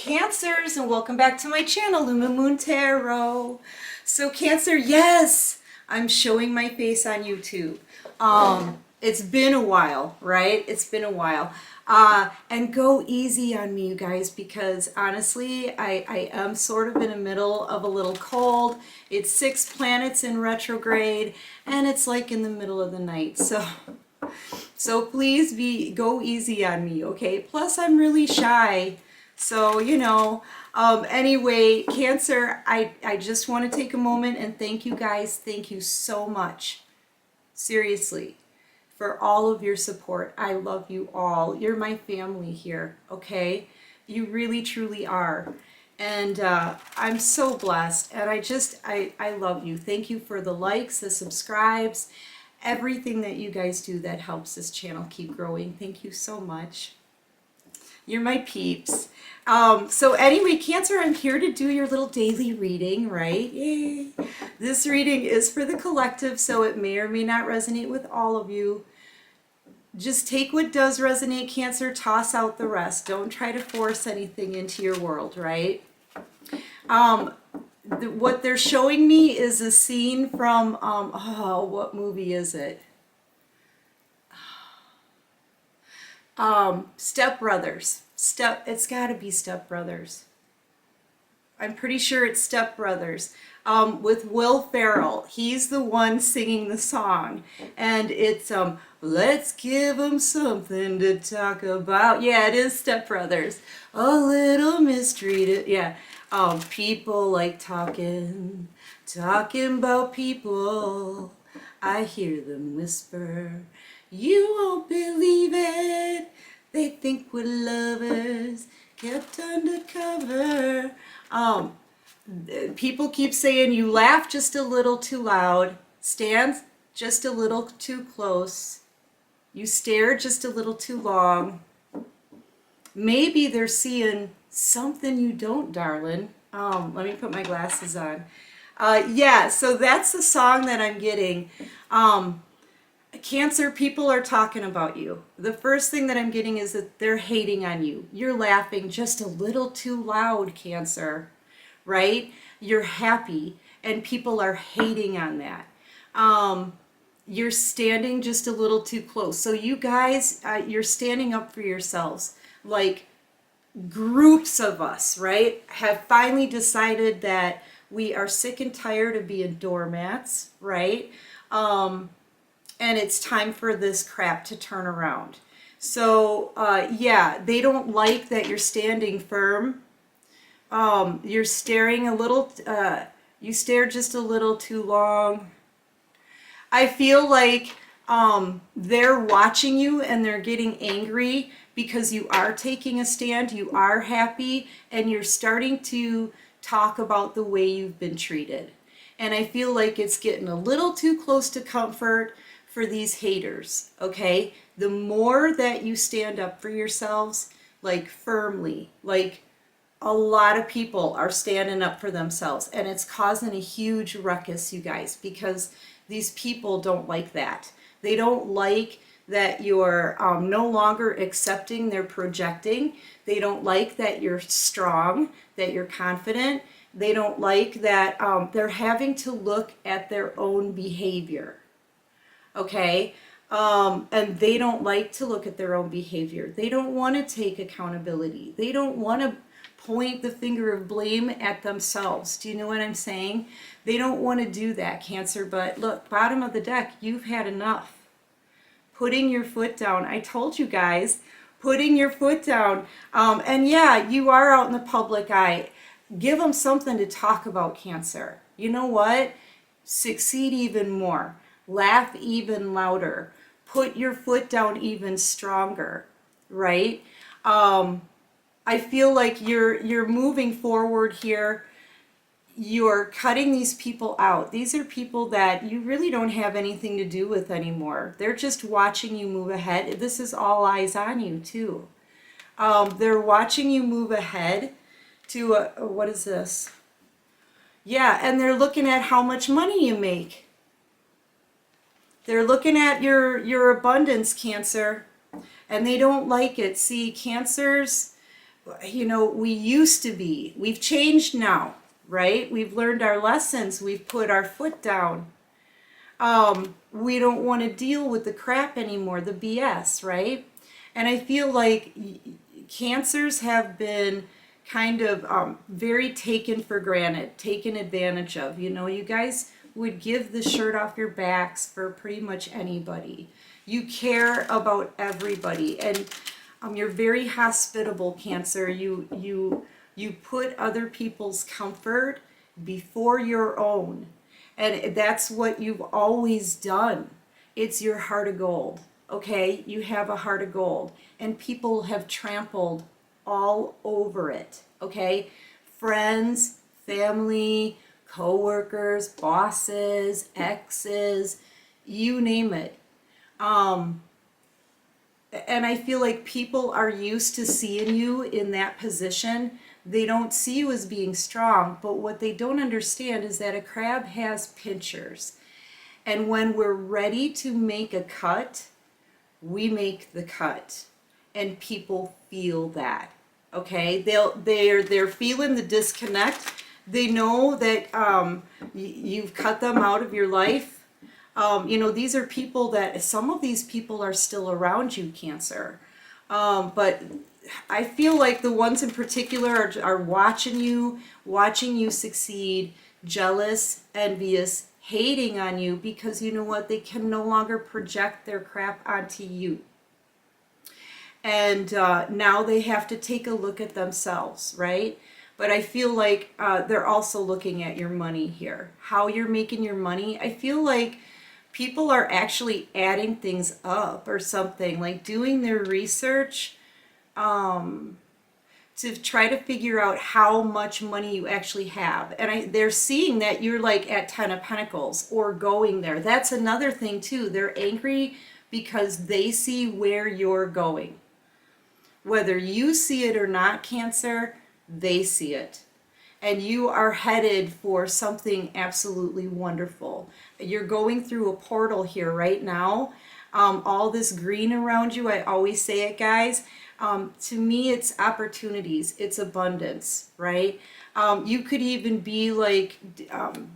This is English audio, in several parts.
Cancers, and welcome back to my channel, Lumen Tarot. So Cancer, yes, I'm showing my face on YouTube. It's been a while, right? It's been a while. And go easy on me, you guys, because honestly, I am sort of in the middle of a little cold. It's 6 planets in retrograde, and it's like in the middle of the night. So please go easy on me, okay? Plus, I'm really shy. So, anyway, Cancer, I just want to take a moment and thank you guys. Thank you so much. Seriously, for all of your support. I love you all. You're my family here, okay? You really, truly are. And I'm so blessed. And I love you. Thank you for the likes, the subscribes, everything that you guys do that helps this channel keep growing. Thank you so much. You're my peeps. So anyway, Cancer, I'm here to do your little daily reading, right? Yay! This reading is for the collective, so it may or may not resonate with all of you. Just take what does resonate, Cancer, toss out the rest. Don't try to force anything into your world, right? What they're showing me is a scene from, what movie is it? Step Brothers. It's got to be Step Brothers. I'm pretty sure it's Step Brothers. With Will Ferrell. He's the one singing the song. And it's, let's give them something to talk about. Yeah, it is Step Brothers. A little mistreated. Yeah. People like talking about people. I hear them whisper. You won't believe it. They think we're lovers, kept undercover. People keep saying you laugh just a little too loud, stand just a little too close, you stare just a little too long. Maybe they're seeing something you don't, darling. Let me put my glasses on. Yeah, so that's the song that I'm getting. Cancer, people are talking about you. The first thing that I'm getting is that they're hating on you. You're laughing just a little too loud, Cancer, right? You're happy, and people are hating on that. You're standing just a little too close. So you guys, you're standing up for yourselves. Like groups of us, right, have finally decided that we are sick and tired of being doormats, right? And it's time for this crap to turn around. So, yeah, they don't like that you're standing firm. You're staring a little, you stare just a little too long. I feel like they're watching you and they're getting angry because you are taking a stand, you are happy, and you're starting to talk about the way you've been treated. And I feel like it's getting a little too close to comfort for these haters, okay? The more that you stand up for yourselves, like firmly, like a lot of people are standing up for themselves, and it's causing a huge ruckus, you guys, because these people don't like that. They don't like that you're no longer accepting their projecting. They don't like that you're strong, that you're confident. They don't like that they're having to look at their own behavior. Okay, and they don't like to look at their own behavior. They don't want to take accountability. They don't want to point the finger of blame at themselves. Do you know what I'm saying? They don't want to do that, Cancer, but look, bottom of the deck, you've had enough. Putting your foot down. I told you guys, putting your foot down. And yeah, you are out in the public eye. Give them something to talk about, Cancer. You know what? Succeed even more. Laugh even louder. Put your foot down even stronger, right? I feel like you're moving forward here. You're cutting these people out. These are people that you really don't have anything to do with anymore. They're just watching you move ahead. This is all eyes on you too. They're watching you move ahead to, what is this? Yeah, and they're looking at how much money you make. They're looking at your abundance, Cancer, and they don't like it. See, Cancers, you know, we've changed now, right? We've learned our lessons. We've put our foot down. We don't want to deal with the crap anymore, the BS, right? And I feel like cancers have been kind of very taken for granted, taken advantage of. You know, you guys would give the shirt off your backs for pretty much anybody. You care about everybody, and you're very hospitable, Cancer. You put other people's comfort before your own, and that's what you've always done. It's your heart of gold. Okay, you have a heart of gold, and people have trampled all over it. Okay, friends, family, co-workers, bosses, exes, you name it. And I feel like people are used to seeing you in that position. They don't see you as being strong, but what they don't understand is that a crab has pincers. And when we're ready to make a cut, we make the cut. And people feel that. Okay? They're feeling the disconnect. They know that you've cut them out of your life. You know, these are people that, some of these people are still around you, Cancer. But I feel like the ones in particular are watching you succeed, jealous, envious, hating on you, because you know what? They can no longer project their crap onto you. And now they have to take a look at themselves, right? But I feel like they're also looking at your money here, how you're making your money. I feel like people are actually adding things up or something, like doing their research to try to figure out how much money you actually have. And they're seeing that you're like at 10 of Pentacles or going there. That's another thing too. They're angry because they see where you're going. Whether you see it or not, Cancer, they see it. And you are headed for something absolutely wonderful. You're going through a portal here right now. All this green around you, I always say it, guys. To me, it's opportunities, it's abundance, right? You could even be like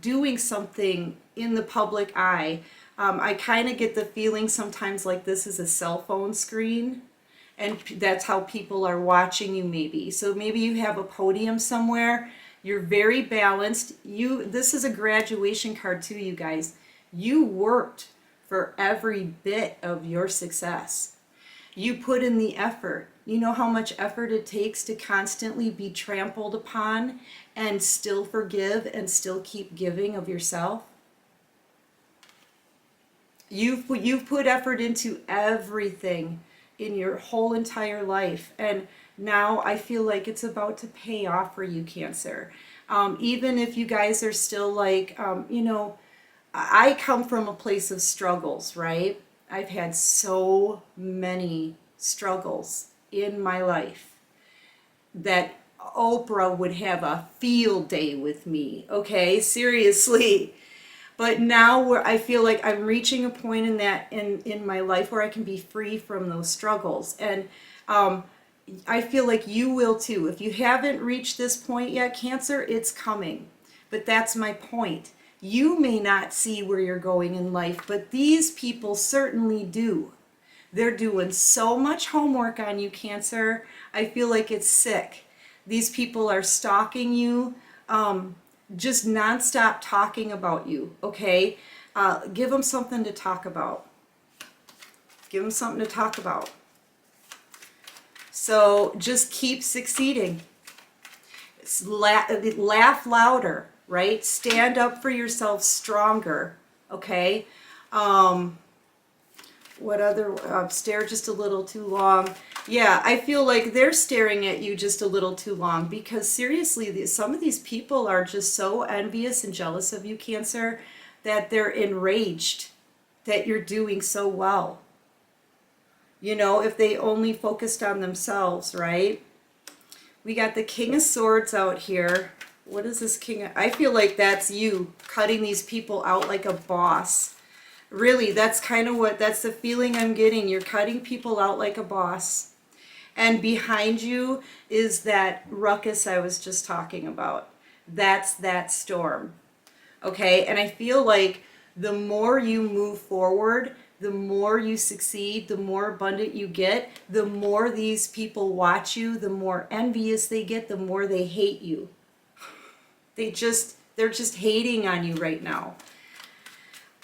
doing something in the public eye. I kind of get the feeling sometimes like this is a cell phone screen. And that's how people are watching you maybe. So maybe you have a podium somewhere. You're very balanced. This is a graduation card too, you guys. You worked for every bit of your success. You put in the effort. You know how much effort it takes to constantly be trampled upon and still forgive and still keep giving of yourself? You've put effort into everything in your whole entire life, and now I feel like it's about to pay off for you, Cancer. Even if you guys are still like, you know, I come from a place of struggles, right? I've had so many struggles in my life that Oprah would have a field day with me, okay? Seriously. But now where I feel like I'm reaching a point in my life where I can be free from those struggles. And I feel like you will too. If you haven't reached this point yet, Cancer, it's coming. But that's my point. You may not see where you're going in life, but these people certainly do. They're doing so much homework on you, Cancer. I feel like it's sick. These people are stalking you, just nonstop talking about you, okay? Give them something to talk about. Give them something to talk about. So just keep succeeding. Laugh louder, right? Stand up for yourself stronger, okay? What other, stare just a little too long. Yeah, I feel like they're staring at you just a little too long, because seriously, some of these people are just so envious and jealous of you, Cancer, that they're enraged that you're doing so well. You know, if they only focused on themselves, right? We got the King of Swords out here. What is this King of... I feel like that's you cutting these people out like a boss. Really, that's kind of that's the feeling I'm getting. You're cutting people out like a boss. And behind you is that ruckus I was just talking about. That's that storm. Okay, and I feel like the more you move forward, the more you succeed, the more abundant you get, the more these people watch you, the more envious they get, the more they hate you. They're just hating on you right now.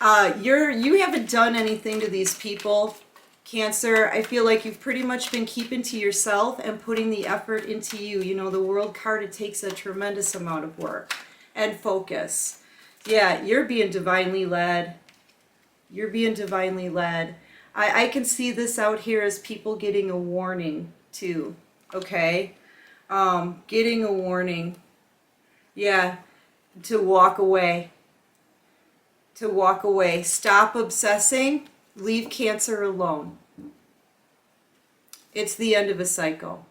You haven't done anything to these people, Cancer. I feel like you've pretty much been keeping to yourself and putting the effort into you. You know, the World card, it takes a tremendous amount of work and focus. Yeah, you're being divinely led. You're being divinely led. I can see this out here as people getting a warning too. Okay? Getting a warning. Yeah, to walk away. To walk away. Stop obsessing. Leave Cancer alone. It's the end of a cycle.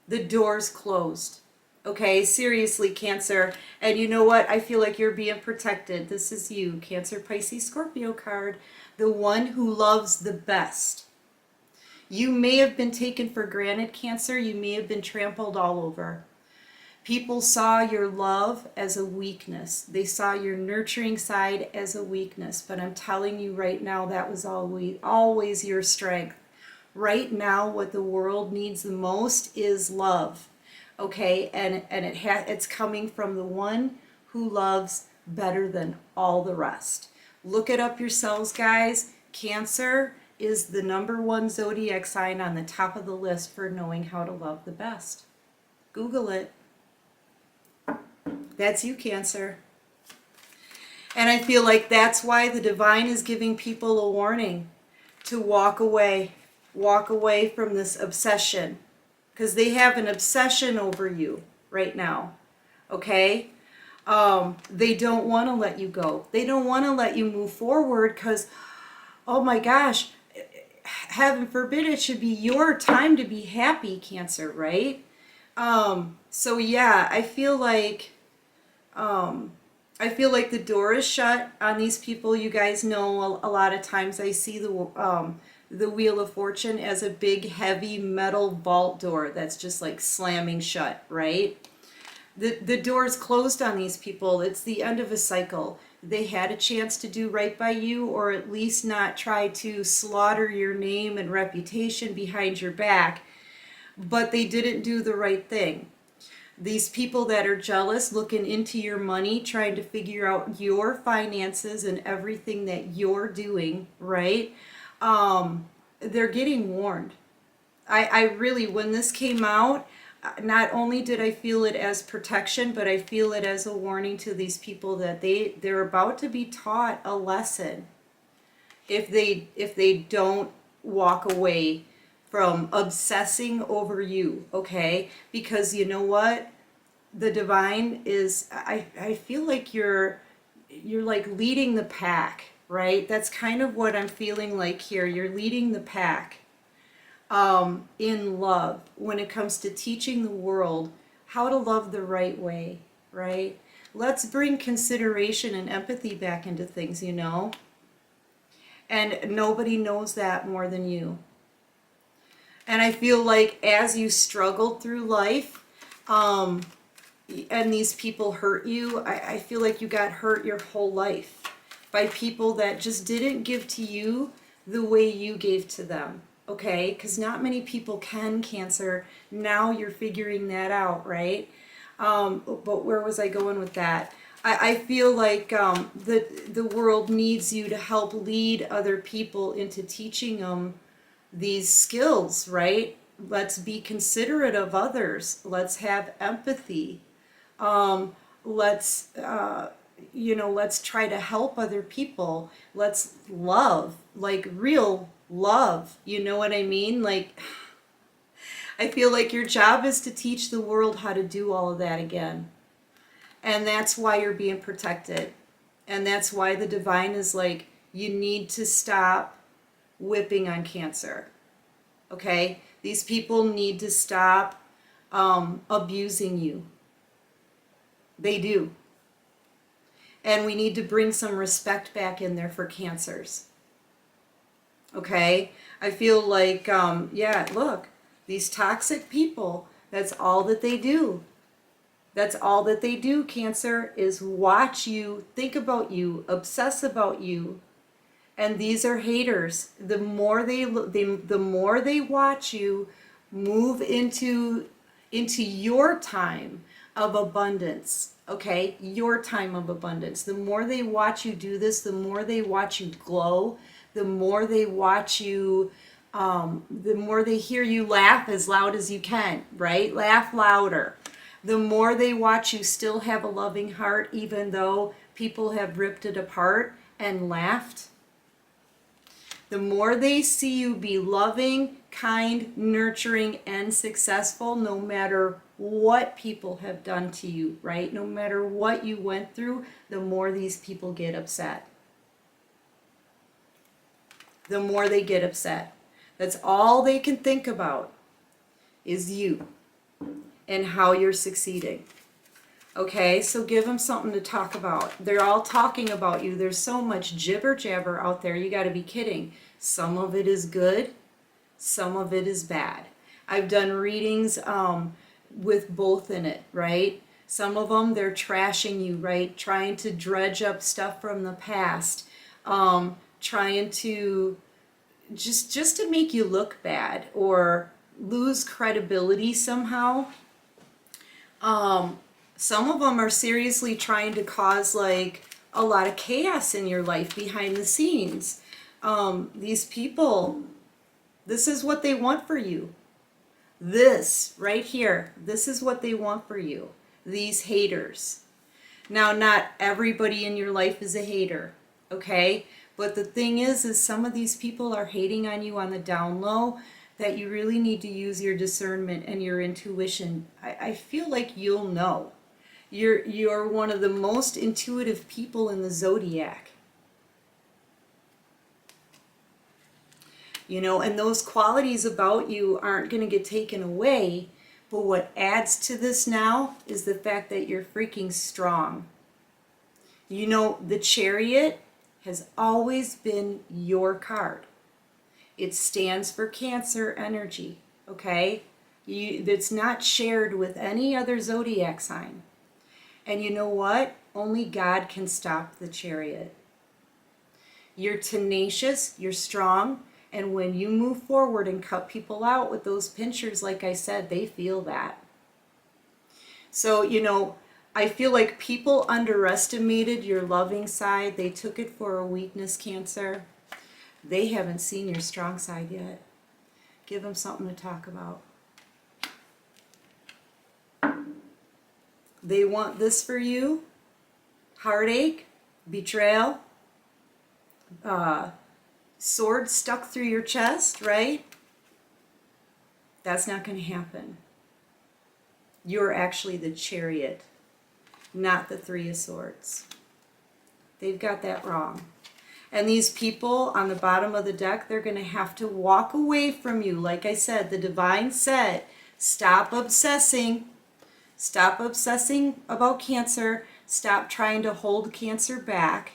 The door's closed. Okay, seriously, Cancer. And you know what? I feel like you're being protected. This is you, Cancer, Pisces, Scorpio card. The one who loves the best. You may have been taken for granted, Cancer. You may have been trampled all over. People saw your love as a weakness. They saw your nurturing side as a weakness. But I'm telling you right now, that was always your strength. Right now, what the world needs the most is love. Okay, and it's coming from the one who loves better than all the rest. Look it up yourselves, guys. Cancer is the #1 zodiac sign on the top of the list for knowing how to love the best. Google it. That's you, Cancer. And I feel like that's why the divine is giving people a warning to walk away. Walk away from this obsession. Because they have an obsession over you right now. Okay? They don't want to let you go. They don't want to let you move forward because, oh my gosh, heaven forbid it should be your time to be happy, Cancer, right? So yeah, I feel like the door is shut on these people. You guys know a lot of times I see the Wheel of Fortune as a big heavy metal vault door that's just like slamming shut, right? The door is closed on these people. It's the end of a cycle. They had a chance to do right by you, or at least not try to slaughter your name and reputation behind your back, but they didn't do the right thing. These people that are jealous, looking into your money, trying to figure out your finances and everything that you're doing, right? They're getting warned. I really, when this came out, not only did I feel it as protection, but I feel it as a warning to these people that they're about to be taught a lesson if they don't walk away from obsessing over you, okay? Because you know what? The divine is, I feel like you're like leading the pack, right? That's kind of what I'm feeling like here. You're leading the pack in love when it comes to teaching the world how to love the right way, right? Let's bring consideration and empathy back into things, you know? And nobody knows that more than you. And I feel like as you struggled through life, and these people hurt you, I feel like you got hurt your whole life by people that just didn't give to you the way you gave to them, okay? Because not many people can, Cancer. Now you're figuring that out, right? But where was I going with that? I feel like the world needs you to help lead other people into teaching them these skills, right? Let's be considerate of others. Let's have empathy. Let's try to help other people. Let's love, like real love. You know what I mean? Like, I feel like your job is to teach the world how to do all of that again. And that's why you're being protected. And that's why the divine is like, you need to stop whipping on Cancer. Okay? These people need to stop abusing you. They do. And we need to bring some respect back in there for Cancers. Okay? I feel like, yeah, look, These toxic people, that's all that they do. That's all that they do, Cancer, is watch you, think about you, obsess about you. And these are haters. The more the more they watch you move into your time of abundance, okay? Your time of abundance. The more they watch you do this, the more they watch you glow, the more they watch you, the more they hear you laugh as loud as you can, right? Laugh louder. The more they watch you still have a loving heart, even though people have ripped it apart and laughed. The more they see you be loving, kind, nurturing, and successful, no matter what people have done to you, right? No matter what you went through, the more these people get upset. The more they get upset. That's all they can think about is you and how you're succeeding. Okay, so give them something to talk about. They're all talking about you. There's so much jibber jabber out there. You got to be kidding. Some of it is good. Some of it is bad. I've done readings with both in it, right? Some of them, they're trashing you, right? Trying to dredge up stuff from the past. Trying to just to make you look bad or lose credibility somehow. Some of them are seriously trying to cause like a lot of chaos in your life behind the scenes. These people, this is what they want for you. This right here, this is what they want for you. These haters. Now, not everybody in your life is a hater, okay? But the thing is some of these people are hating on you on the down low, that you really need to use your discernment and your intuition. I feel like you'll know. You're one of the most intuitive people in the zodiac. You know, and those qualities about you aren't going to get taken away. But what adds to this now is the fact that you're freaking strong. You know, the Chariot has always been your card. It stands for Cancer energy, okay? It's not shared with any other zodiac sign. And you know what? Only God can stop the Chariot. You're tenacious, you're strong, and when you move forward and cut people out with those pinchers, like I said, they feel that. So, you know, I feel like people underestimated your loving side. They took it for a weakness, Cancer. They haven't seen your strong side yet. Give them something to talk about. They want this for you. Heartache, betrayal, sword stuck through your chest, right? That's not going to happen. You're actually the Chariot, not the Three of Swords. They've got that wrong. And these people on the bottom of the deck, they're going to have to walk away from you. Like I said, the divine said, stop obsessing. Stop obsessing about Cancer. Stop trying to hold Cancer back,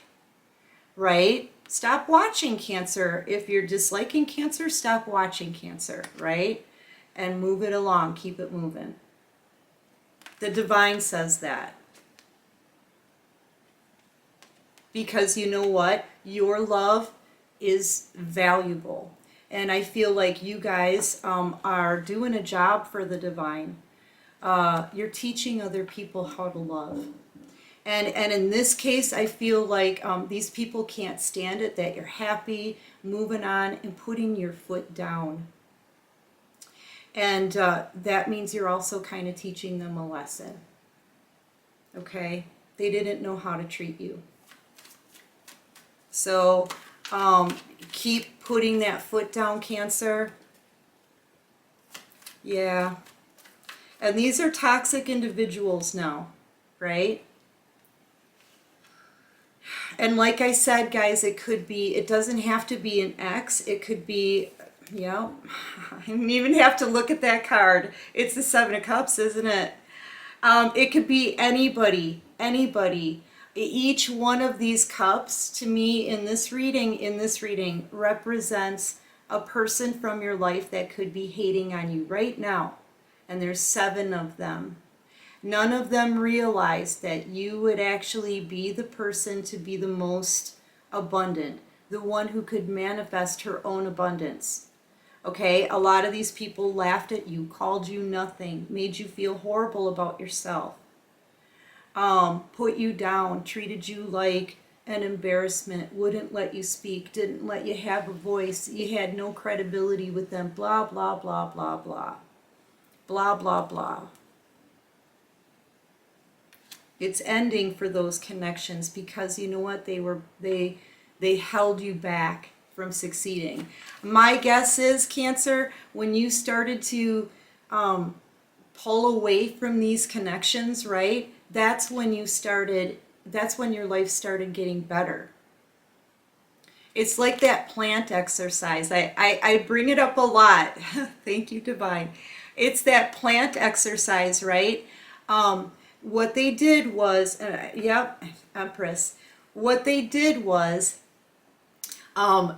right? Stop watching Cancer. If you're disliking Cancer, stop watching Cancer, right? And move it along. Keep it moving. The divine says that. Because you know what? Your love is valuable. And I feel like you guys are doing a job for the divine. You're teaching other people how to love. And in this case, I feel like these people can't stand it, that you're happy, moving on, and putting your foot down. And that means you're also kind of teaching them a lesson. Okay? They didn't know how to treat you. So keep putting that foot down, Cancer. Yeah. And these are toxic individuals now, right? And like I said, guys, it doesn't have to be an ex. It could be, I didn't even have to look at that card. It's the Seven of Cups, isn't it? It could be anybody. Each one of these cups, to me, in this reading, represents a person from your life that could be hating on you right now. And there's 7 of them. None of them realized that you would actually be the person to be the most abundant, the one who could manifest her own abundance. Okay, a lot of these people laughed at you, called you nothing, made you feel horrible about yourself, put you down, treated you like an embarrassment, wouldn't let you speak, didn't let you have a voice, you had no credibility with them, blah, blah, blah, blah, blah. Blah, blah, blah. It's ending for those connections because you know what? They held you back from succeeding. My guess is, Cancer, when you started to pull away from these connections, right? That's when your life started getting better. It's like that plant exercise. I bring it up a lot. Thank you, Divine. It's that plant exercise, right? What they did was, Empress. What they did was,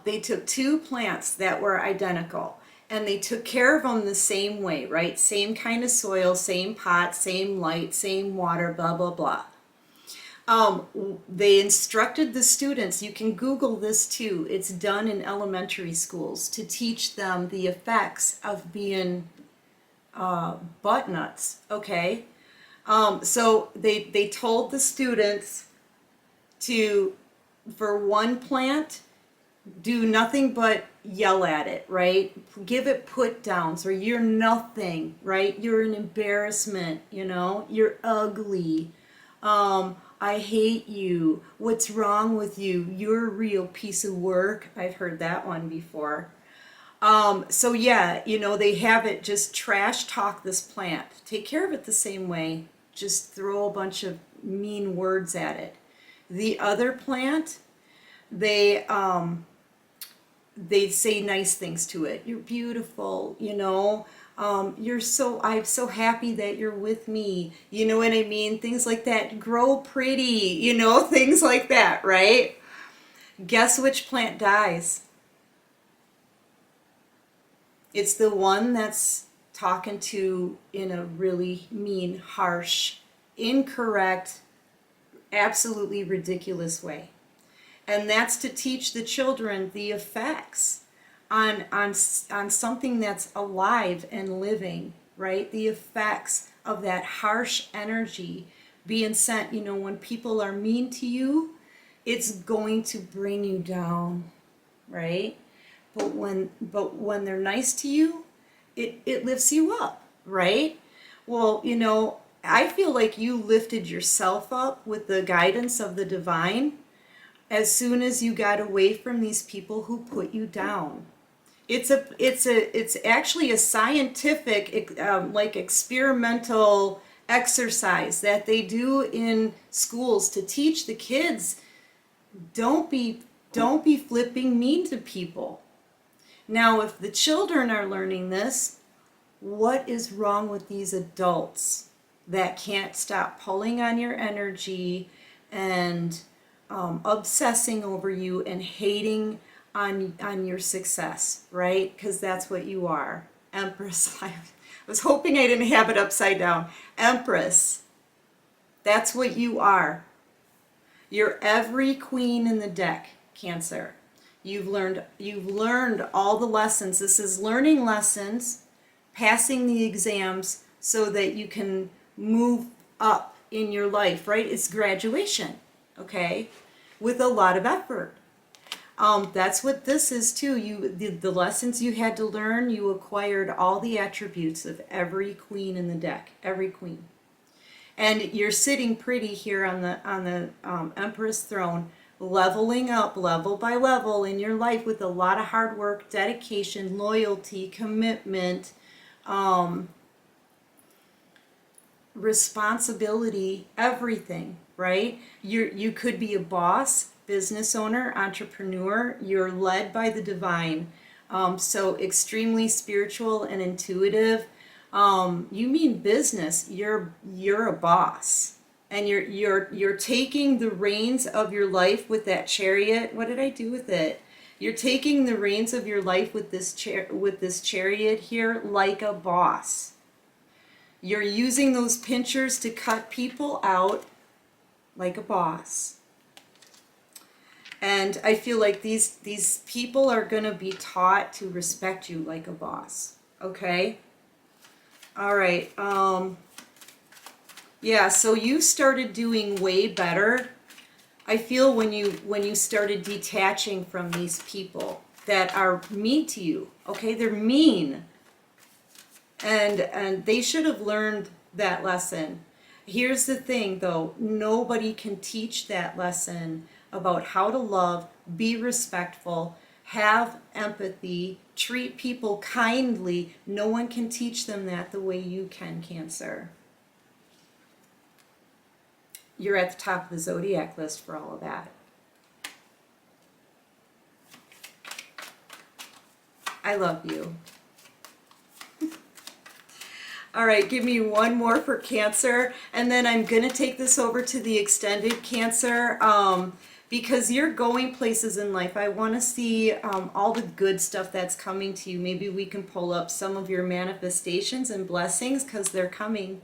they took 2 plants that were identical and they took care of them the same way, right? Same kind of soil, same pot, same light, same water, blah, blah, blah. They instructed the students, you can Google this too, it's done in elementary schools, to teach them the effects of being butt nuts, okay? So they told the students for one plant, do nothing but yell at it, right? Give it put downs, or you're nothing, right? You're an embarrassment, you're ugly. I hate you. What's wrong with you? You're a real piece of work. I've heard that one before. So yeah, they have it just trash talk this plant. Take care of it the same way. Just throw a bunch of mean words at it. The other plant, they say nice things to it. You're beautiful, I'm so happy that you're with me. You know what I mean? Things like that. Grow pretty, things like that, right? Guess which plant dies? It's the one that's talking to in a really mean, harsh, incorrect, absolutely ridiculous way. And that's to teach the children the effects on something that's alive and living, right? The effects of that harsh energy being sent. When people are mean to you, it's going to bring you down, right? But when they're nice to you, it lifts you up, right? Well, I feel like you lifted yourself up with the guidance of the divine as soon as you got away from these people who put you down. It's actually a scientific, like experimental exercise that they do in schools to teach the kids, don't be flipping mean to people. Now, if the children are learning this, what is wrong with these adults that can't stop pulling on your energy and obsessing over you and hating on your success, right? Because that's what you are. Empress. I was hoping I didn't have it upside down. Empress. That's what you are. You're every queen in the deck, Cancer. You've learned all the lessons. This is learning lessons, passing the exams so that you can move up in your life, right? It's graduation, okay? With a lot of effort. That's what this is too. The lessons you had to learn, you acquired all the attributes of every queen in the deck, every queen. And you're sitting pretty here on the Empress throne, leveling up level by level in your life with a lot of hard work, dedication, loyalty, commitment, responsibility, everything, right? You could be a boss, business owner, entrepreneur. You're led by the divine, so extremely spiritual and intuitive. You mean business. You're a boss, and you're taking the reins of your life with that chariot. What did I do with it? You're taking the reins of your life with this chariot here like a boss. You're using those pinchers to cut people out like a boss. And I feel like these people are going to be taught to respect you like a boss. Okay? All right. Yeah, so you started doing way better. I feel when you started detaching from these people that are mean to you. Okay? They're mean. And they should have learned that lesson. Here's the thing though, nobody can teach that lesson about how to love, be respectful, have empathy, treat people kindly. No one can teach them that the way you can, Cancer. You're at the top of the zodiac list for all of that. I love you. All right, give me one more for Cancer, and then I'm going to take this over to the extended Cancer, because you're going places in life. I want to see all the good stuff that's coming to you. Maybe we can pull up some of your manifestations and blessings, because they're coming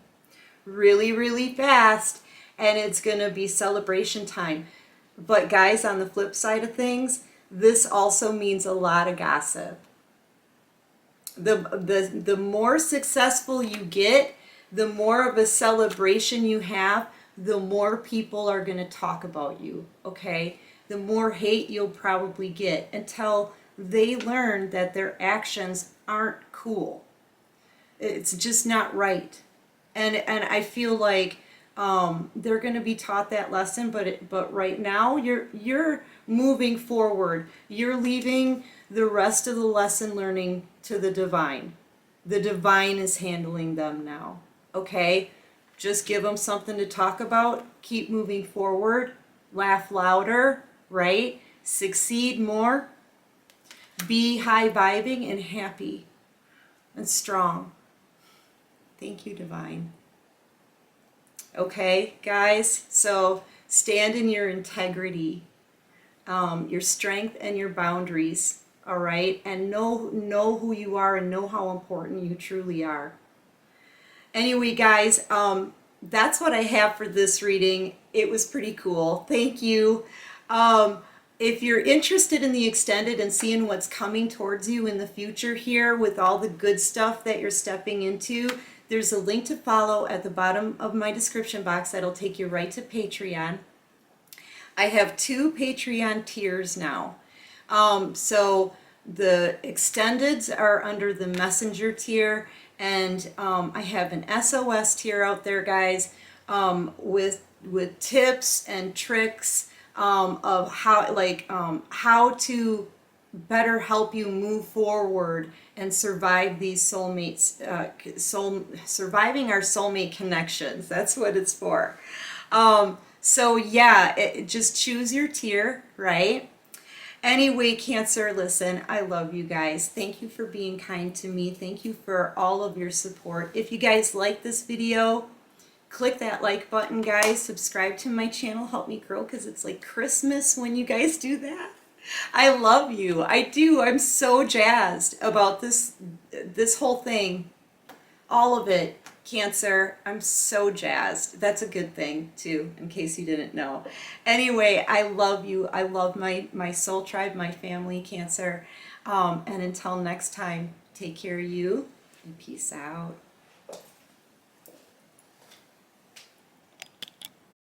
really, really fast, and it's going to be celebration time. But guys, on the flip side of things, this also means a lot of gossip. The more successful you get, the more of a celebration you have, the more people are going to talk about you, okay? The more hate you'll probably get until they learn that their actions aren't cool. It's just not right. And I feel like they're going to be taught that lesson, but right now you're moving forward. You're leaving the rest of the lesson learning to the divine. The divine is handling them now. Okay? Just give them something to talk about. Keep moving forward. Laugh louder, right? Succeed more. Be high vibing and happy and strong. Thank you, divine. Okay, guys? So stand in your integrity, your strength and your boundaries. All right, and know who you are and know how important you truly are. Anyway, guys, that's what I have for this reading. It was pretty cool. Thank you. If you're interested in the extended and seeing what's coming towards you in the future here with all the good stuff that you're stepping into, there's a link to follow at the bottom of my description box that'll take you right to Patreon. I have 2 Patreon tiers now. So the extendeds are under the messenger tier, and I have an SOS tier out there, guys, with tips and tricks of how to better help you move forward and survive these soulmates, surviving our soulmate connections. That's what it's for. So yeah, just choose your tier, right? Anyway, Cancer, listen, I love you guys. Thank you for being kind to me. Thank you for all of your support. If you guys like this video, click that like button, guys. Subscribe to my channel. Help me grow, because it's like Christmas when you guys do that. I love you. I do. I'm so jazzed about this whole thing. All of it. Cancer, I'm so jazzed. That's a good thing too, in case you didn't know. Anyway, I love you. I love my soul tribe, my family, Cancer. And until next time, take care of you and peace out.